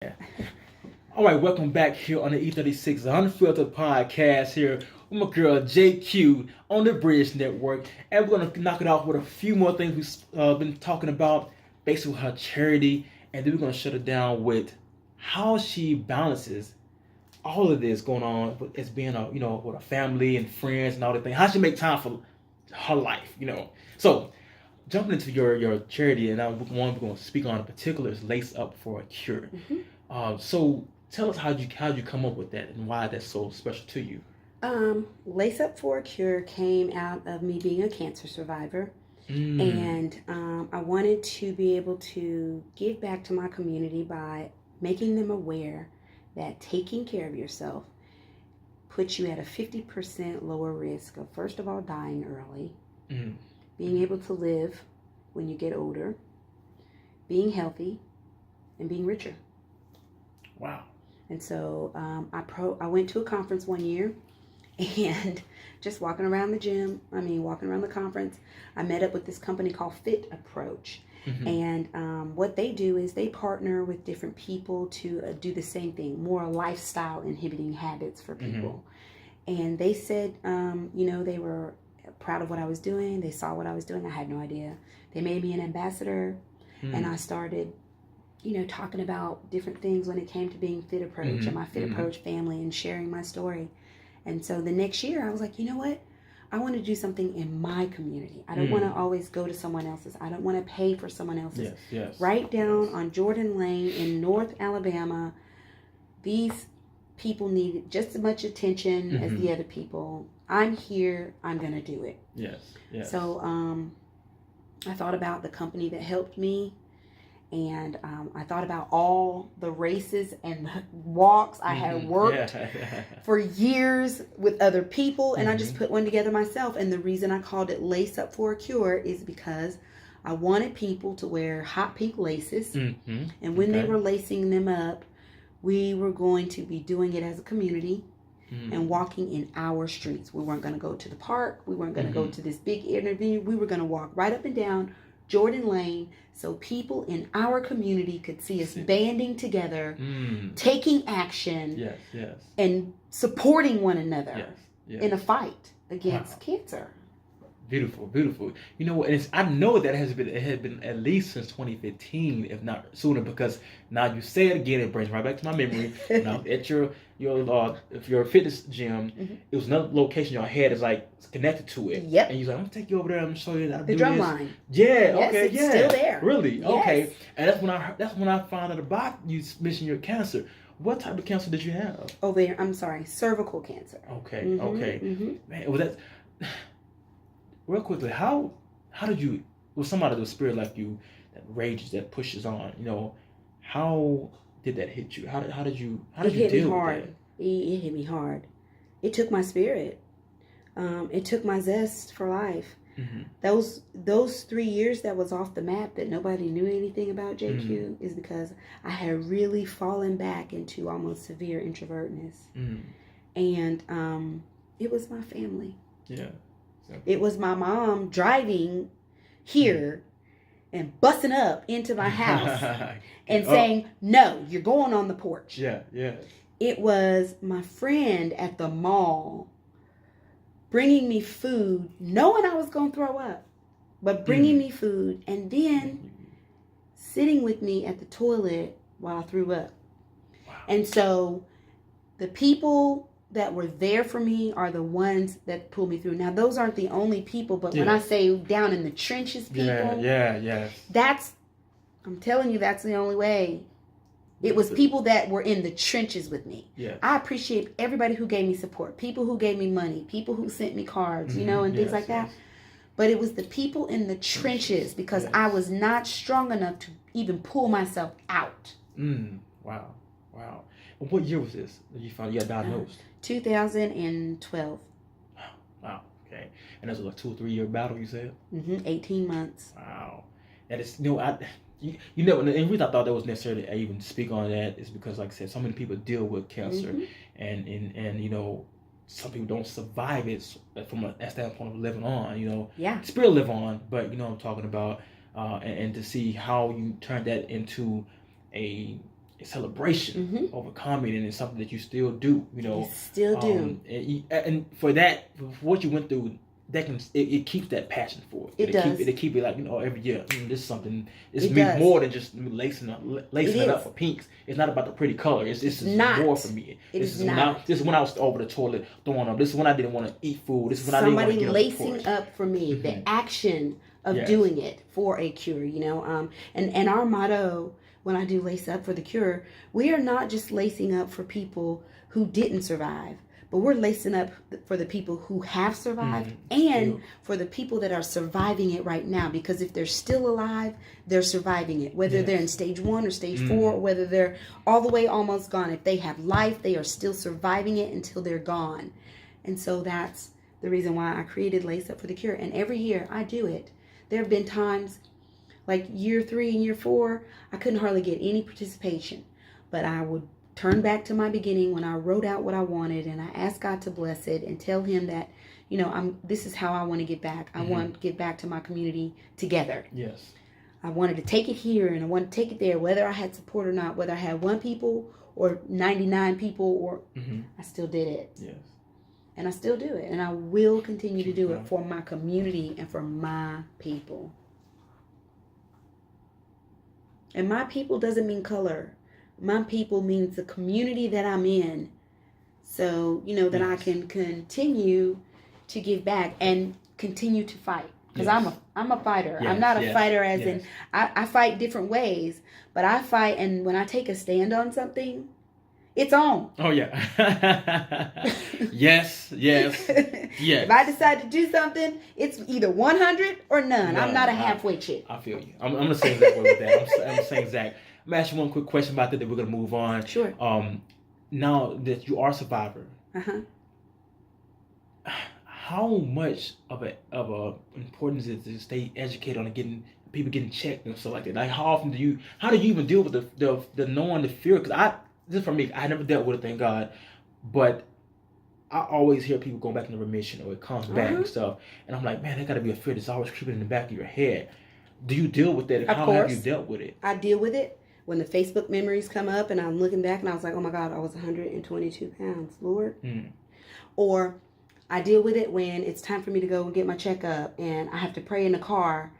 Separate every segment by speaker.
Speaker 1: Yeah. All right, welcome back here on the E36 Unfiltered podcast here with my girl JQ on the Bridge Network. And we're going to knock it off with a few more things we've been talking about, basically her charity. And then we're going to shut it down with how she balances all of this going on as being with a family and friends and all that thing. How she make time for her life. So jumping into your charity, and one we're going to speak on in particular is Lace Up for a Cure. So tell us how'd you come up with that and why that's so special to you.
Speaker 2: Lace Up for a Cure came out of me being a cancer survivor. And I wanted to be able to give back to my community by making them aware that taking care of yourself puts you at a 50% lower risk of, first of all, dying early, being able to live when you get older, being healthy, and being richer.
Speaker 1: Wow.
Speaker 2: And so I went to a conference one year, and just walking around the conference, I met up with this company called Fit Approach. And what they do is they partner with different people to do the same thing, more lifestyle inhibiting habits for people. And they said, they were proud of what I was doing. They saw what I was doing. I had no idea. They made me an ambassador, and I started talking about different things when it came to being Fit Approach and my Fit Approach family and sharing my story. And so the next year I was like, you know what? I want to do something in my community. I don't want to always go to someone else's. I don't want to pay for someone else's.
Speaker 1: Yes.
Speaker 2: Right down on Jordan Lane in North Alabama, these people needed just as much attention as the other people. I'm here. I'm going to do it.
Speaker 1: Yes.
Speaker 2: So I thought about the company that helped me. And I thought about all the races and the walks I had worked for years with other people. And I just put one together myself. And the reason I called it Lace Up for a Cure is because I wanted people to wear hot pink laces. And when they were lacing them up, we were going to be doing it as a community and walking in our streets. We weren't going to go to the park. We weren't going to go to this big interview. We were going to walk right up and down Jordan Lane, so people in our community could see us banding together, taking action, and supporting one another in a fight against cancer.
Speaker 1: Beautiful. You know what? I know that it had been at least since 2015, if not sooner, because now you say it again, it brings right back to my memory. Now at your if you're a fitness gym, it was another location your head is like connected to it.
Speaker 2: Yep.
Speaker 1: And you're like, I'm gonna take you over there and show you how to
Speaker 2: the
Speaker 1: do
Speaker 2: drum
Speaker 1: this.
Speaker 2: line.
Speaker 1: Yeah.
Speaker 2: Yes, it's still there.
Speaker 1: Really?
Speaker 2: Yes.
Speaker 1: Okay. And that's when I found out about you mentioning your cancer. What type of cancer did you have?
Speaker 2: Cervical cancer.
Speaker 1: Okay. Man, was that? Real quickly, how did you, with somebody with a spirit like you that rages, that pushes on, how did that hit you? How did you deal with that?
Speaker 2: It hit me hard. It took my spirit. It took my zest for life. Those 3 years that was off the map that nobody knew anything about JQ is because I had really fallen back into almost severe introvertness. And it was my family.
Speaker 1: Yeah.
Speaker 2: It was my mom driving here and busting up into my house and saying, no, you're going on the porch.
Speaker 1: Yeah.
Speaker 2: It was my friend at the mall bringing me food, knowing I was going to throw up, but bringing me food and then sitting with me at the toilet while I threw up.
Speaker 1: Wow.
Speaker 2: And so the people that were there for me are the ones that pulled me through. Now, those aren't the only people, but when I say down in the trenches people, I'm telling you, that's the only way. It was people that were in the trenches with me.
Speaker 1: Yeah.
Speaker 2: I appreciate everybody who gave me support, people who gave me money, people who sent me cards, and things like that. But it was the people in the trenches because I was not strong enough to even pull myself out.
Speaker 1: Wow. What year was this that you found you got diagnosed?
Speaker 2: 2012.
Speaker 1: Wow. Okay. And that's a 2 or 3 year battle, you said?
Speaker 2: 18 months.
Speaker 1: Wow. And it's, and the reason I thought that was necessary to even speak on that is because, like I said, so many people deal with cancer and some people don't survive it from a standpoint of living on, Spirit live on, but I'm talking about, and to see how you turn that into a a celebration, overcoming, and it's something that you still do. You
Speaker 2: still do.
Speaker 1: And for that, for what you went through, that it keeps that passion for it.
Speaker 2: It does.
Speaker 1: It keep it like every year. This is something. This means more than just lacing it up for pinks. It's not about the pretty color. This is more for me. This is when I was over the toilet throwing up. This is when I didn't want to eat food. This is when I didn't want to get
Speaker 2: lacing up for me. The action of doing it for a cure. And our motto when I do lace up for the cure, we are not just lacing up for people who didn't survive. But we're lacing up for the people who have survived and for the people that are surviving it right now. Because if they're still alive, they're surviving it. Whether they're in stage 1 or stage 4, or whether they're all the way almost gone. If they have life, they are still surviving it until they're gone. And so that's the reason why I created Lace Up for the Cure. And every year I do it. There have been times like year 3 and year 4, I couldn't hardly get any participation. But I would turn back to my beginning when I wrote out what I wanted, and I asked God to bless it and tell him that, this is how I want to get back. I want to get back to my community together.
Speaker 1: Yes.
Speaker 2: I wanted to take it here and I wanted to take it there, whether I had support or not, whether I had 1 people or 99 people, or I still did it.
Speaker 1: Yes.
Speaker 2: And I still do it. And I will continue to do it for my community and for my people. And my people doesn't mean color. My people means the community that I'm in. So, that I can continue to give back and continue to fight. Because I'm a fighter.
Speaker 1: Yes,
Speaker 2: I'm not a fighter as in, I fight different ways. But I fight, and when I take a stand on something, it's on.
Speaker 1: Oh, yeah. Yes.
Speaker 2: If I decide to do something, it's either 100 or none. I'm not a halfway chick.
Speaker 1: I feel you. I'm the same exact way with that. I'm the same exact. I'm going to ask you one quick question about that we're going to move on.
Speaker 2: Sure.
Speaker 1: Now that you are a survivor, how much of a importance is it to stay educated on getting people getting checked and stuff like that? Like, how do you even deal with the knowing, the fear? Because this for me, I never dealt with it, thank God, but I always hear people going back into remission or it comes back and stuff, and I'm like, man, that got to be a fear that's always creeping in the back of your head. Do you deal with that? And how have you dealt with it?
Speaker 2: I deal with it. When the Facebook memories come up and I'm looking back and I was like, oh my God, I was 122 pounds, Lord. Or I deal with it when it's time for me to go and get my checkup and I have to pray in the car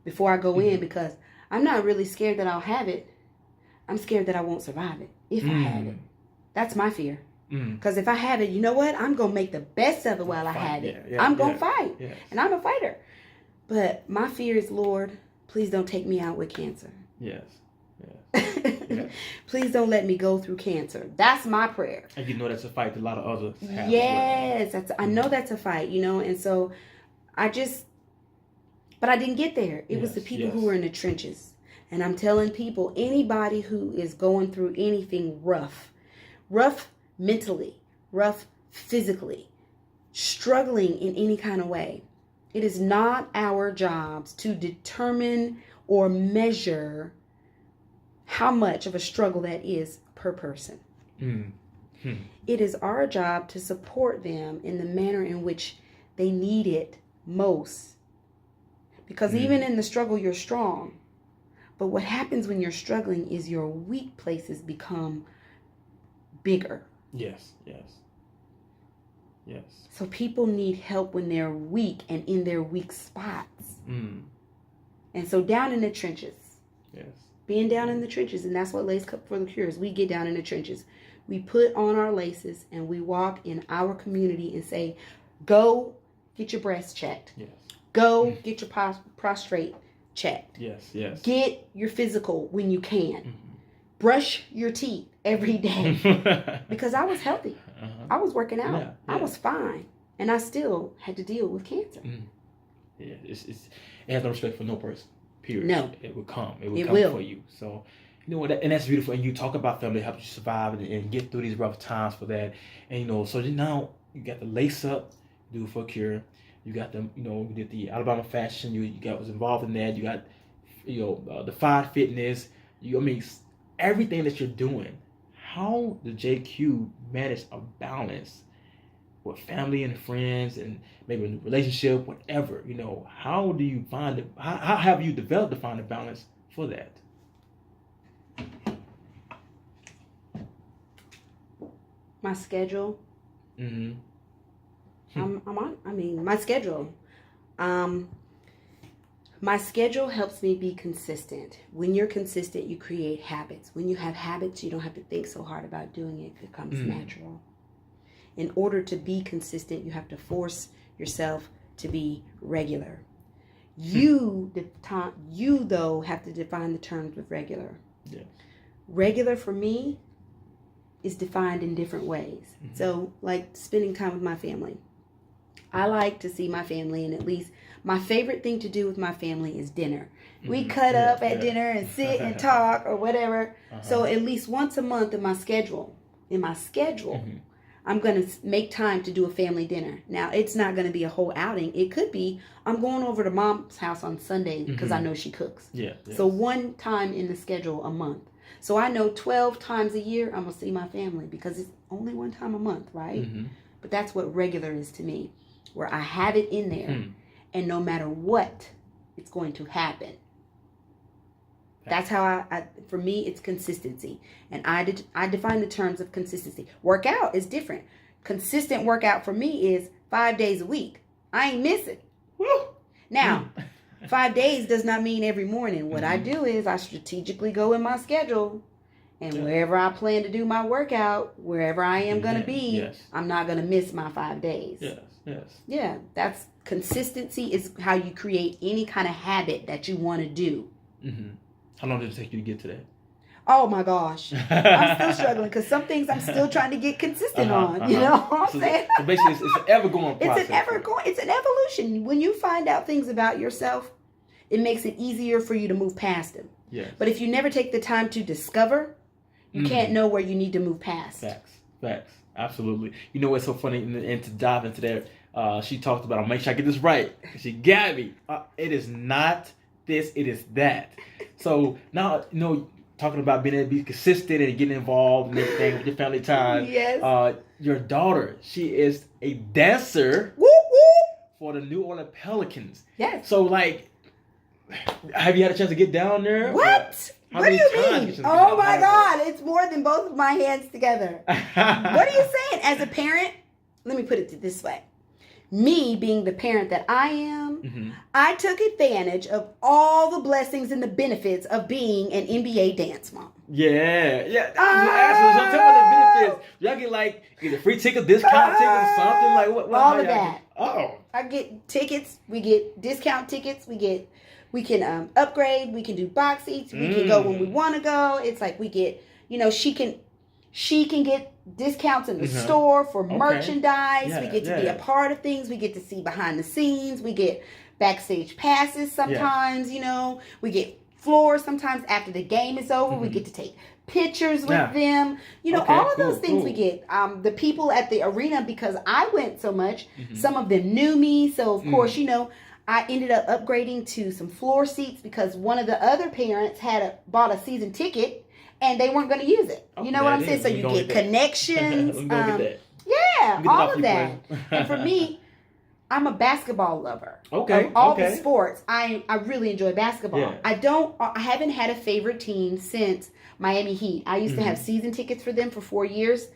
Speaker 2: before I go in, because I'm not really scared that I'll have it. I'm scared that I won't survive it if I have it. That's my fear. Because if I have it, you know what? I'm going to make the best of it while I have it. I'm going to fight. Yes. And I'm a fighter. But my fear is, Lord, please don't take me out with cancer.
Speaker 1: Yes.
Speaker 2: Please don't let me go through cancer. That's my prayer.
Speaker 1: And that's a fight that a lot of others have.
Speaker 2: Yes, I know that's a fight, and so but I didn't get there. It was the people who were in the trenches. And I'm telling people, anybody who is going through anything rough mentally, rough physically, struggling in any kind of way, it is not our jobs to determine or measure how much of a struggle that is per person. It is our job to support them in the manner in which they need it most. Because even in the struggle, you're strong. But what happens when you're struggling is your weak places become bigger.
Speaker 1: Yes.
Speaker 2: So people need help when they're weak and in their weak spots. And so down in the trenches.
Speaker 1: Yes.
Speaker 2: Being down in the trenches, and that's what Lace Up for the Cure is. We get down in the trenches. We put on our laces and we walk in our community and say, go get your breast checked.
Speaker 1: Yes.
Speaker 2: Go get your prostrate checked.
Speaker 1: Yes.
Speaker 2: Get your physical when you can. Brush your teeth every day. Because I was healthy. I was working out. I was fine. And I still had to deal with cancer.
Speaker 1: Yeah, it has no respect for no person. Period.
Speaker 2: No.
Speaker 1: It will come. It will come for you. So, and that's beautiful. And you talk about them, they help you survive and get through these rough times for that. And, so now you got the Lace Up, do for a cure. You got them, you did the Alabama fashion. You was involved in that. You got, the Fire Fitness. Everything that you're doing. How did JQ manage a balance with family and friends and maybe a relationship, whatever? How do you find it? How have you developed to find a balance for that?
Speaker 2: my schedule.
Speaker 1: Mm-hmm.
Speaker 2: My schedule. My schedule helps me be consistent. When you're consistent, you create habits. When you have habits, you don't have to think so hard about doing it. It becomes natural. In order to be consistent, you have to force yourself to be regular. You though have to define the terms of regular.
Speaker 1: Yes.
Speaker 2: Regular for me is defined in different ways.
Speaker 1: Mm-hmm.
Speaker 2: So, like spending time with my family. I like to see my family, and at least my favorite thing to do with my family is dinner. We cut up at dinner and sit and talk or whatever. So at least once a month in my schedule, I'm going to make time to do a family dinner. Now, it's not going to be a whole outing. It could be I'm going over to mom's house on Sunday because I know she cooks.
Speaker 1: Yeah. Yes.
Speaker 2: So one time in the schedule a month. So I know 12 times a year I'm going to see my family because it's only one time a month, right?
Speaker 1: Mm-hmm.
Speaker 2: But that's what regular is to me, where I have it in there and no matter what, it's going to happen. That's how for me, it's consistency. And I define the terms of consistency. Workout is different. Consistent workout for me is 5 days a week. I ain't missing. Woo! Now, 5 days does not mean every morning. What I do is I strategically go in my schedule, and wherever I plan to do my workout, wherever I am going to be, I'm not going to miss my 5 days.
Speaker 1: Yes.
Speaker 2: Yeah, that's consistency is how you create any kind of habit that you want to do.
Speaker 1: Mm-hmm. How long did it take you to get to that?
Speaker 2: Oh my gosh. I'm still struggling because some things I'm still trying to get consistent on. You know what I'm saying?
Speaker 1: So basically, it's an ever-going process.
Speaker 2: It's an evolution. When you find out things about yourself, it makes it easier for you to move past them.
Speaker 1: Yes.
Speaker 2: But if you never take the time to discover, you can't know where you need to move past.
Speaker 1: Facts. Absolutely. You know what's so funny? And to dive into that, she talked about, I'll make sure I get this right. She got me. It is not this, it is that. So now, talking about being able to be consistent and getting involved and everything with your family time.
Speaker 2: Yes.
Speaker 1: Your daughter, she is a dancer.
Speaker 2: Whoop, whoop.
Speaker 1: For the New Orleans Pelicans.
Speaker 2: Yes.
Speaker 1: So, have you had a chance to get down there?
Speaker 2: What? What do you mean? Oh my God, it's more than both of my hands together. What are you saying? As a parent, let me put it this way. Me being the parent that I am, I took advantage of all the blessings and the benefits of being an NBA dance mom.
Speaker 1: Yeah. Absolutely. So tell me the benefits. Y'all get either free tickets, discount tickets, or something like what?
Speaker 2: All of that.
Speaker 1: Oh. I
Speaker 2: get tickets. We get discount tickets. We can upgrade. We can do box seats. We can go when we want to go. It's like we get, she can get discounts in the store for merchandise.
Speaker 1: Yeah,
Speaker 2: we get to be a part of things. We get to see behind the scenes. We get backstage passes sometimes, We get floors sometimes after the game is over. We get to take pictures with them. All of those things we get. The people at the arena, because I went so much, some of them knew me. So, of course, I ended up upgrading to some floor seats because one of the other parents bought a season ticket. And they weren't going to use it. You know what I'm saying? So you get connections. All of that. And for me, I'm a basketball lover.
Speaker 1: Okay.
Speaker 2: Of all the sports, I really enjoy basketball.
Speaker 1: Yeah.
Speaker 2: I haven't had a favorite team since Miami Heat. I used to have season tickets for them for 4 years.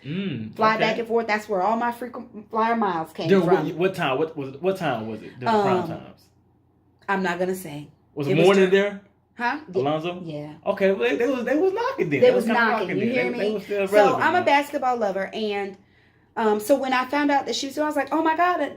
Speaker 2: Fly back and forth. That's where all my frequent flyer miles came from.
Speaker 1: What time? What time was it? During prime times?
Speaker 2: I'm not going to say.
Speaker 1: Was it morning there?
Speaker 2: Huh?
Speaker 1: Alonzo?
Speaker 2: Yeah.
Speaker 1: Okay, well, they was knocking then.
Speaker 2: They was knocking. You hear me?
Speaker 1: They was still relevant,
Speaker 2: so I'm a basketball lover, and so when I found out that she was doing, I was like, oh my God, a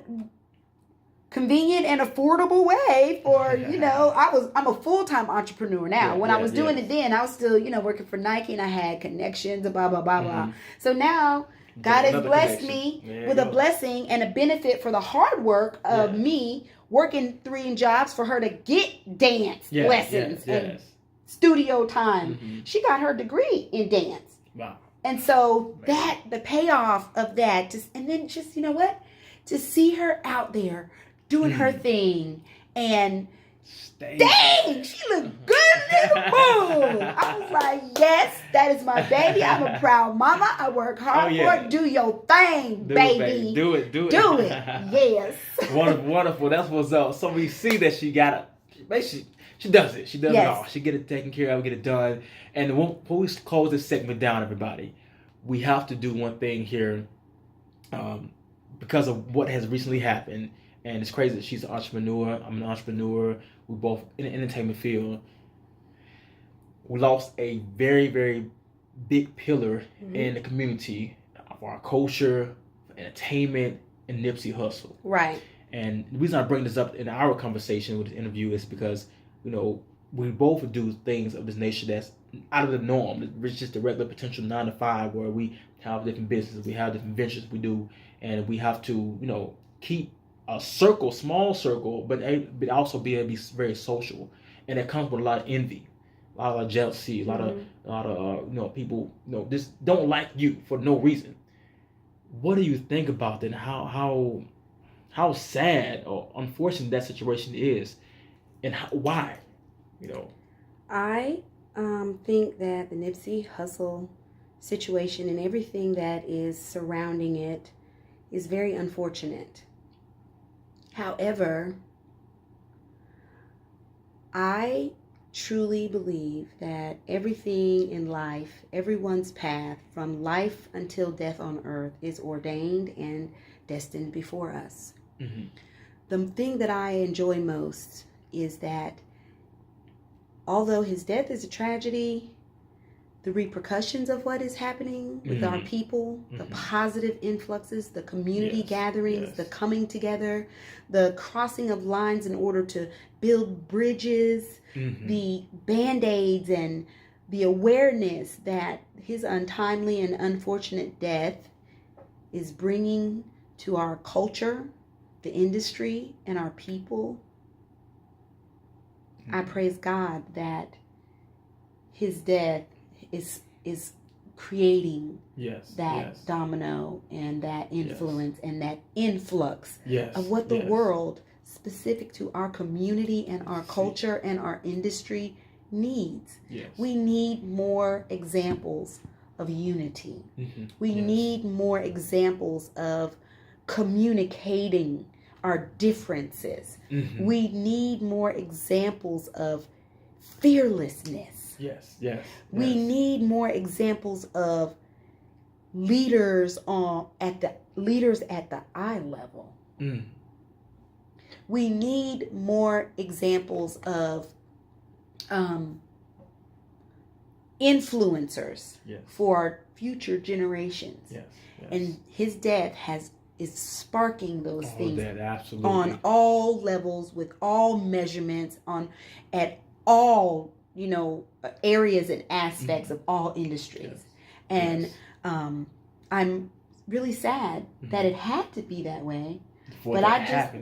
Speaker 2: convenient and affordable way for I'm a full-time entrepreneur now. When I was doing it then, I was still working for Nike, and I had connections and blah blah blah blah. So now God has blessed me with a blessing and a benefit for the hard work of me working 3 jobs for her to get dance lessons and studio time. She got her degree in dance.
Speaker 1: Wow.
Speaker 2: And so the payoff of that, to see her out there doing her thing and dang, she looked good in the mood. I was like, yes, that is my baby. I'm a proud mama. I work hard for it. Do your thing, baby.
Speaker 1: Do it.
Speaker 2: Do it. Yes.
Speaker 1: Wonderful. That's what's up. So we see that she got it. Basically, she does it. She does it all. She get it taken care of, get it done. And before we close this segment down, everybody, we have to do one thing here, because of what has recently happened. And it's crazy that she's an entrepreneur. I'm an entrepreneur. We're both in the entertainment field. We lost a very, very big pillar in the community of our culture, entertainment, and Nipsey Hussle.
Speaker 2: Right.
Speaker 1: And the reason I bring this up in our conversation with this interview is because, we both do things of this nature that's out of the norm. It's just a regular potential 9 to 5 where we have different businesses, we have different ventures we do, and we have to, keep a circle, small circle, but also be able to be very social. And that comes with a lot of envy, a lot of jealousy, a lot of people, just don't like you for no reason. What do you think about that? And how sad or unfortunate that situation is, and why?
Speaker 2: I think that the Nipsey Hussle situation and everything that is surrounding it is very unfortunate. However, I truly believe that everything in life, everyone's path from life until death on earth is ordained and destined before us. Mm-hmm. The thing that I enjoy most is that although his death is a tragedy, the repercussions of what is happening with our people, the positive influxes, the community gatherings, the coming together, the crossing of lines in order to build bridges, the band-aids, and the awareness that his untimely and unfortunate death is bringing to our culture, the industry, and our people. I praise God that his death is creating that domino and that influence and that influx of what the world, specific to our community and our culture and our industry, needs. We need more examples of unity. We need more examples of communicating our differences. We need more examples of fearlessness. We need more examples of leaders at the eye level. We need more examples of influencers for our future generations. And his death is sparking those things on all levels, with all measurements, at all areas and aspects of all industries. And I'm really sad that it had to be that way. But I just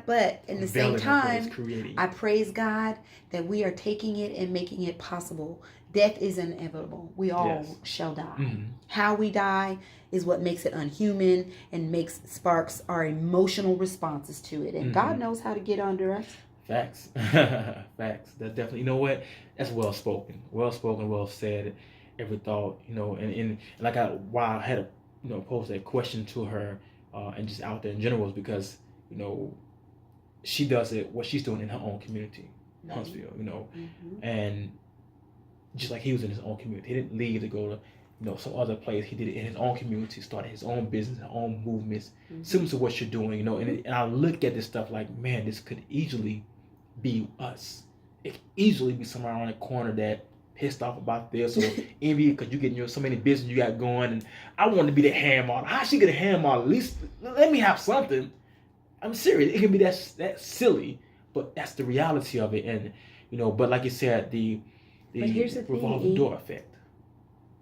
Speaker 2: but in the same time, I praise God that we are taking it and making it possible. Death is inevitable. We all shall die. How we die is what makes it unhuman and sparks our emotional responses to it. And God knows how to get under us.
Speaker 1: Facts. Facts. That definitely, you know what? That's well spoken, well said. Every thought, and like why I had to, pose that question to her, and just out there in general, is because, she does what she's doing in her own community, Huntsville, and just like he was in his own community, he didn't leave to go to, some other place. He did it in his own community, started his own business, his own movements, similar to what you're doing, and I look at this stuff like, man, this could easily be us. It could easily be somewhere around the corner that pissed off about this or envy because you get so many business you got going, and I want to be the hand model. How she get a hand model? At least let me have something. I'm serious. It can be that silly, but that's the reality of it. And but like you said, the revolving door effect.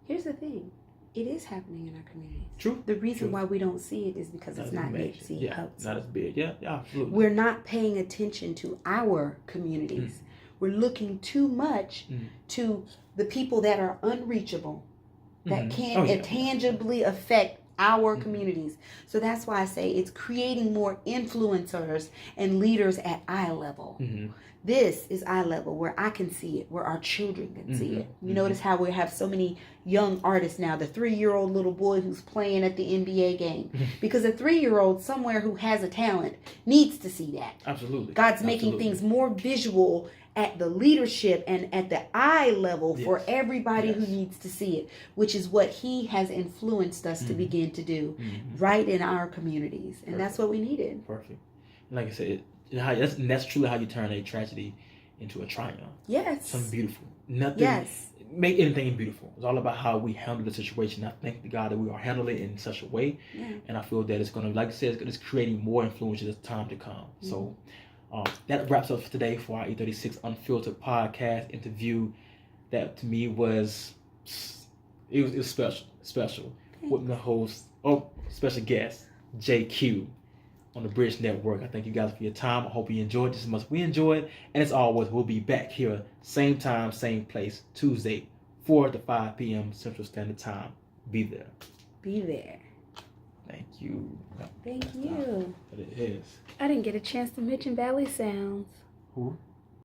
Speaker 2: Here's the thing. It is happening in our communities.
Speaker 1: True.
Speaker 2: The reason why we don't see it is because it's not Nipsey Hussle.
Speaker 1: Not as big. Yeah, absolutely.
Speaker 2: We're not paying attention to our communities. We're looking too much to the people that are unreachable, that can't tangibly affect our communities. So that's why I say it's creating more influencers and leaders at eye level. This is eye level, where I can see it, where our children can see it. You notice how we have so many young artists now. The 3-year-old little boy who's playing at the NBA game. Because a 3-year-old somewhere who has a talent needs to see that.
Speaker 1: Absolutely.
Speaker 2: God's making things more visual at the leadership and at the eye level for everybody who needs to see it, which is what he has influenced us to begin to do right in our communities. And that's what we needed.
Speaker 1: Perfect. Like I said, that's truly how you turn a tragedy into a triumph.
Speaker 2: Yes.
Speaker 1: Something beautiful. Nothing. Make anything beautiful. It's all about how we handle the situation. I thank the God that we are handling it in such a way, and I feel that it's going to, like I said, it's creating more influence as time to come. So that wraps up for today for our E36 Unfiltered podcast interview. That to me was special with the host, special guest JQ on the Bridge Network. I thank you guys for your time. I hope you enjoyed this as much as we enjoyed. And as always, we'll be back here, same time, same place, Tuesday, 4 to 5 p.m. Central Standard Time. Be there.
Speaker 2: Be there.
Speaker 1: Thank you.
Speaker 2: Thank you.
Speaker 1: But it is.
Speaker 2: I didn't get a chance to mention Valley Sounds.
Speaker 1: Who?